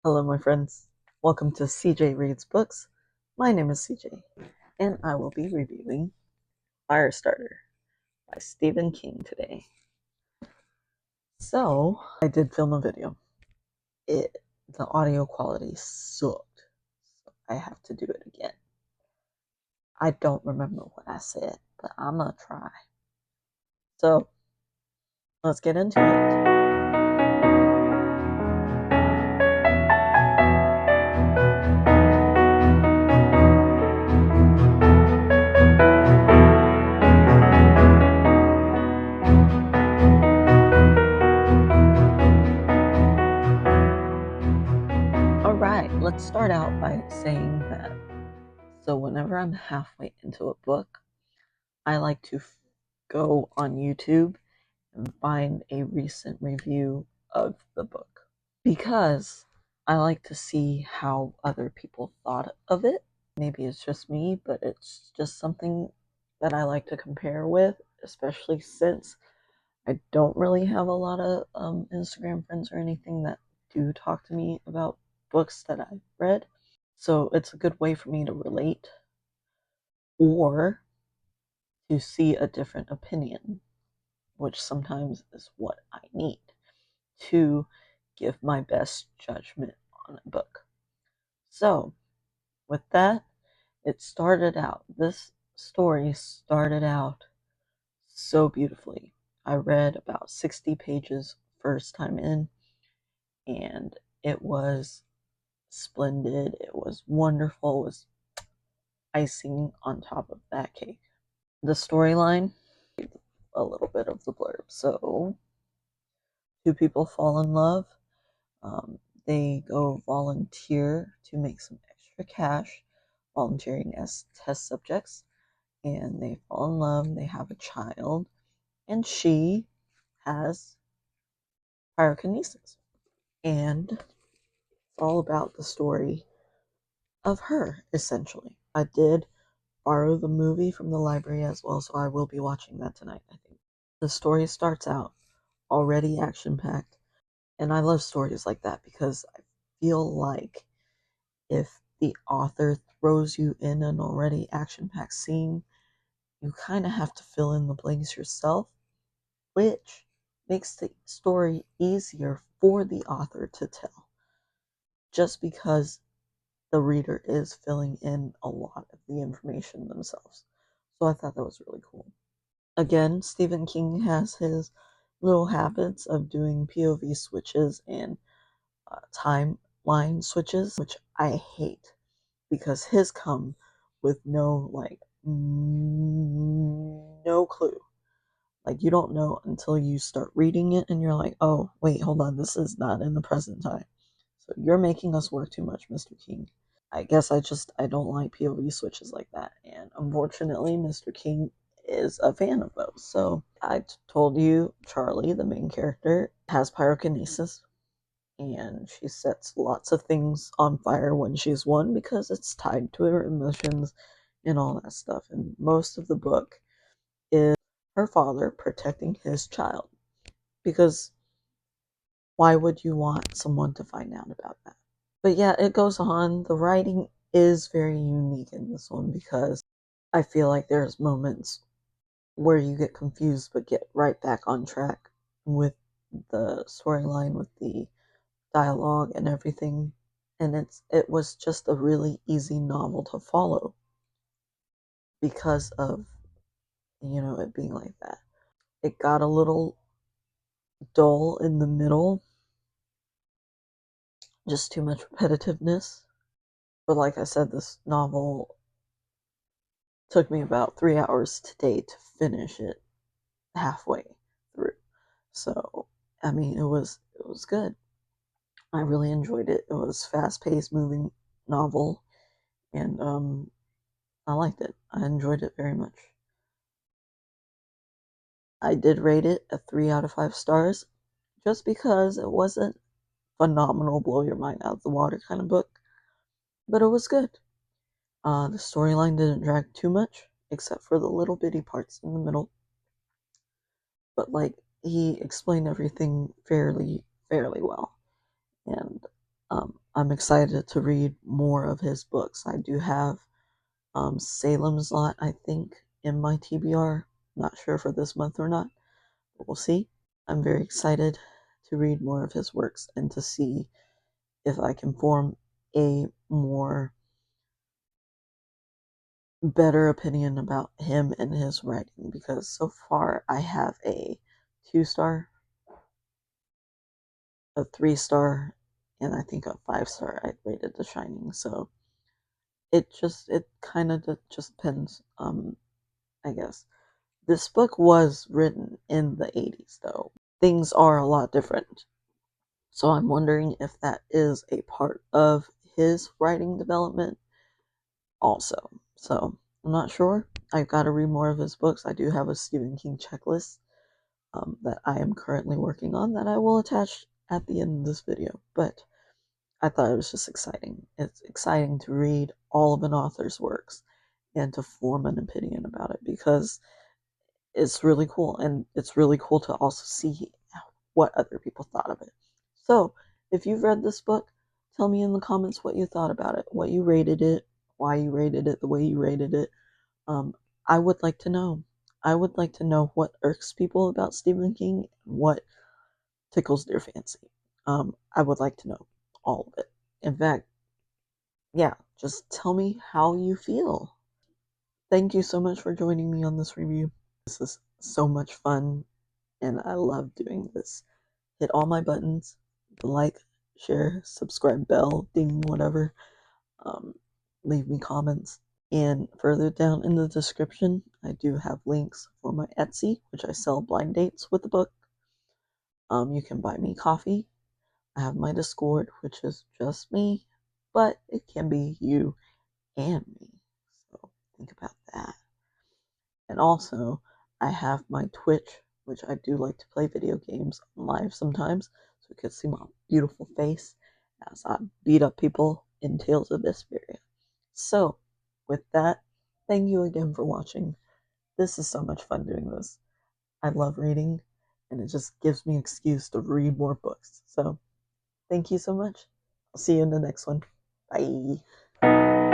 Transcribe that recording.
Hello, my friends. Welcome to CJ Reads Books. My name is CJ, and I will be reviewing Firestarter by Stephen King today. So, I did film a video. The audio quality sucked, so I have to do it again. I don't remember what I said, but I'm gonna try. So, let's get into it. Alright, let's start out by saying that whenever I'm halfway into a book, I like to go on YouTube and find a recent review of the book because I like to see how other people thought of it. Maybe it's just me, but it's just something that I like to compare with, especially since I don't really have a lot of Instagram friends or anything that do talk to me about books that I've read. So it's a good way for me to relate or to see a different opinion, which sometimes is what I need to give my best judgment on a book. So, with that, this story started out so beautifully. I read about 60 pages first time in, and it was splendid. It was wonderful. It was icing on top of that cake. The storyline, a little bit of the blurb. So, two people fall in love. Um, they go volunteer to make some extra cash, volunteering as test subjects, and they fall in love. They have a child, and she has pyrokinesis. And it's all about the story of her, essentially. I did borrow the movie from the library as well, so I will be watching that tonight, I think. The story starts out already action packed, and I love stories like that because I feel like if the author throws you in an already action packed scene, you kind of have to fill in the blanks yourself, which makes the story easier for the author to tell, just because the reader is filling in a lot of the information themselves. So I thought that was really cool. Again, Stephen King has his little habits of doing POV switches and timeline switches, which I hate because his come with no clue. Like, you don't know until you start reading it and you're like, oh, wait, hold on, this is not in the present time. So you're making us work too much, Mr. King. I guess I don't like POV switches like that. And unfortunately, Mr. King is a fan of those. So I told you, Charlie, the main character, has pyrokinesis, and she sets lots of things on fire when she's one because it's tied to her emotions and all that stuff. And most of the book is her father protecting his child, because why would you want someone to find out about that? But yeah, it goes on. The writing is very unique in this one because I feel like there's moments where you get confused but get right back on track with the storyline, with the dialogue and everything. And it was just a really easy novel to follow because of it being like that. It got a little dull in the middle, just too much repetitiveness. But like I said, this novel took me about 3 hours today to finish it halfway through. So I mean, it was good. I really enjoyed it. It was fast paced, moving novel, and I liked it. I enjoyed it very much. I did rate it a 3 out of 5 stars just because it wasn't phenomenal, blow your mind out of the water kind of book, but it was good. The storyline didn't drag too much, except for the little bitty parts in the middle. But like, he explained everything fairly well, and I'm excited to read more of his books. I do have Salem's Lot, I think, in my TBR. Not sure for this month or not, but we'll see. I'm very excited to read more of his works and to see if I can form a more better opinion about him and his writing, because so far I have a 2-star, a 3-star, and I think a 5-star I rated The Shining. So it kind of just depends. I guess this book was written in the 80s, though. Things are a lot different. So I'm wondering if that is a part of his writing development also. So I'm not sure. I've got to read more of his books. I do have a Stephen King checklist that I am currently working on that I will attach at the end of this video. But I thought it was just exciting. It's exciting to read all of an author's works and to form an opinion about it, because it's really cool. And it's really cool to also see what other people thought of it. So if you've read this book, tell me in the comments what you thought about it, what you rated it, why you rated it the way you rated it. Um, I would like to know. I would like to know what irks people about Stephen King and what tickles their fancy. I would like to know all of it. In fact, yeah, just tell me how you feel. Thank you so much for joining me on this review. This is so much fun, and I love doing this. Hit all my buttons, the like, share, subscribe bell, ding, whatever. Um, Leave me comments. And further down in the description, I do have links for my Etsy, which I sell blind dates with the book. You can buy me coffee. I have my Discord, which is just me, but it can be you and me. So think about that. And also, I have my Twitch, which I do like to play video games live sometimes, so you can see my beautiful face as I beat up people in Tales of Vesperia. So, with that, thank you again for watching. This is so much fun doing this. I love reading, and it just gives me an excuse to read more books. So, thank you so much. I'll see you in the next one. Bye.